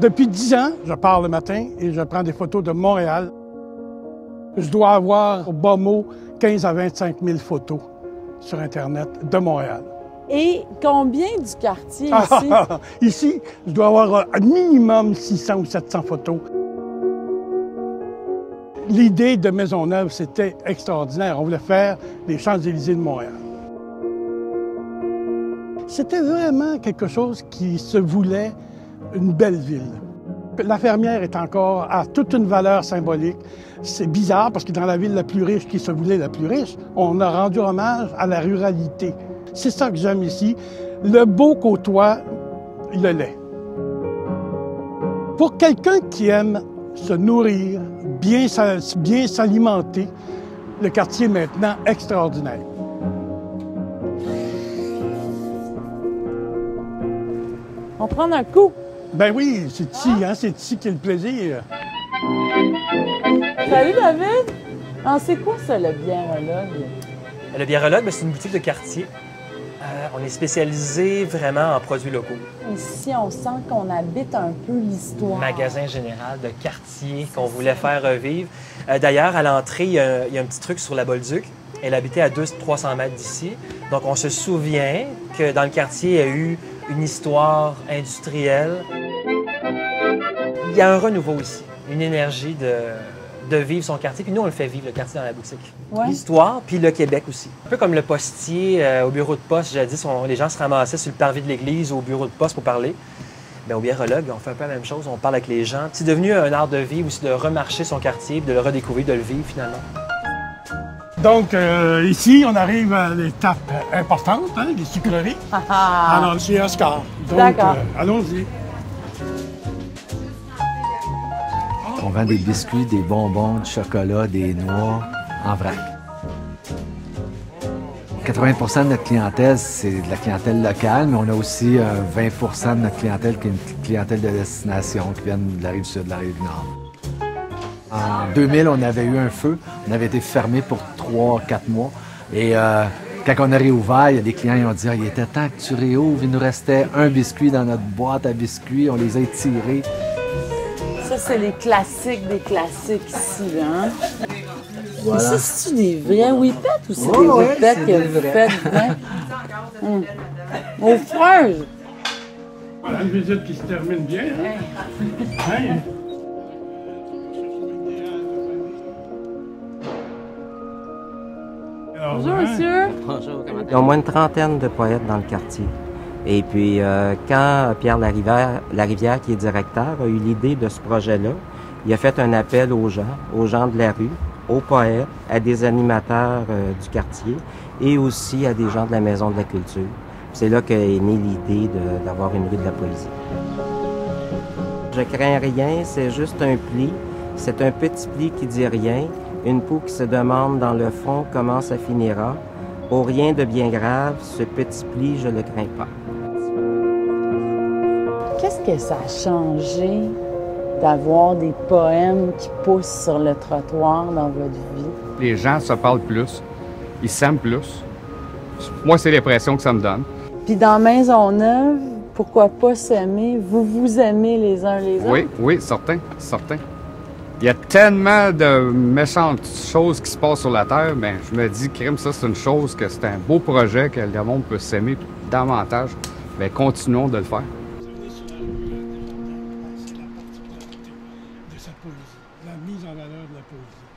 Depuis 10 ans, je pars le matin et je prends des photos de Montréal. Je dois avoir, au bas mot, 15 à 25 000 photos sur Internet de Montréal. Et combien du quartier ici? Ici, je dois avoir un minimum 600 ou 700 photos. L'idée de Maisonneuve, c'était extraordinaire. On voulait faire les Champs-Élysées de Montréal. C'était vraiment quelque chose qui se voulait une belle ville. La Fermière est encore à toute une valeur symbolique. C'est bizarre parce que dans la ville la plus riche qui se voulait la plus riche, on a rendu hommage à la ruralité. C'est ça que j'aime ici. Le beau côtoie le laid. Pour quelqu'un qui aime se nourrir, bien s'alimenter, le quartier est maintenant extraordinaire. On prend un coup. Ben oui, c'est ici, hein, c'est ici qu'est le plaisir. Salut David! Ah, c'est quoi ça, le Biérologue? Le Biérologue, c'est une boutique de quartier. On est spécialisé vraiment en produits locaux. Ici, on sent qu'on habite un peu l'histoire. Magasin général de quartier qu'on voulait faire revivre. D'ailleurs, à l'entrée, il y a un petit truc sur la Bolduc. Elle habitait à 200-300 mètres d'ici. Donc, on se souvient que dans le quartier, il y a eu une histoire industrielle. Il y a un renouveau ici, une énergie de vivre son quartier. Puis nous, on le fait vivre, le quartier, dans la boutique. Ouais. L'histoire, puis le Québec aussi. Un peu comme le postier au bureau de poste, jadis, les gens se ramassaient sur le parvis de l'église ou au bureau de poste pour parler. Bien, au Biérologue, on fait un peu la même chose, on parle avec les gens. C'est devenu un art de vivre aussi, de remarcher son quartier, puis de le redécouvrir, de le vivre finalement. Donc, ici, on arrive à l'étape importante, hein, les sucreries. Alors, c'est Oscar. Donc, allons-y. On vend des biscuits, des bonbons, du chocolat, des noix en vrac. 80 de notre clientèle, c'est de la clientèle locale, mais on a aussi 20 de notre clientèle qui est une clientèle de destination qui vient de la rive sud, de la rive nord. En 2000, on avait eu un feu. On avait été fermé pour 3-4 mois. Et quand on a réouvert, il y a des clients qui ont dit « il était temps que tu réouvres. Il nous restait un biscuit dans notre boîte à biscuits. On les a étirés. » Ça, c'est les classiques des classiques ici, là, hein? Voilà. Ça, c'est-tu des vrais whippets ou c'est des whippets que vous faites dedans? Aux fraises! Voilà une visite qui se termine bien. Hein? Hein? Bonjour, monsieur! Bonjour, comment il y a au moins une trentaine de poètes dans le quartier. Et puis, quand Pierre Larivière, qui est directeur, a eu l'idée de ce projet-là, il a fait un appel aux gens de la rue, aux poètes, à des animateurs du quartier et aussi à des gens de la Maison de la Culture. C'est là qu'est née l'idée d'avoir une rue de la poésie. Je crains rien, c'est juste un pli. C'est un petit pli qui dit rien, une poux qui se demande dans le fond comment ça finira. Oh, rien de bien grave, ce petit pli, je le crains pas. Qu'est-ce que ça a changé d'avoir des poèmes qui poussent sur le trottoir dans votre vie? Les gens se parlent plus, ils s'aiment plus. Moi, c'est l'impression que ça me donne. Puis dans Maisonneuve, pourquoi pas s'aimer? Vous vous aimez les uns les autres? Oui, certain. Il y a tellement de méchantes choses qui se passent sur la Terre, mais je me dis, crime, ça, c'est une chose, que c'est un beau projet, que le monde peut s'aimer davantage. Bien, continuons de le faire. De sa poésie, la mise en valeur de la poésie.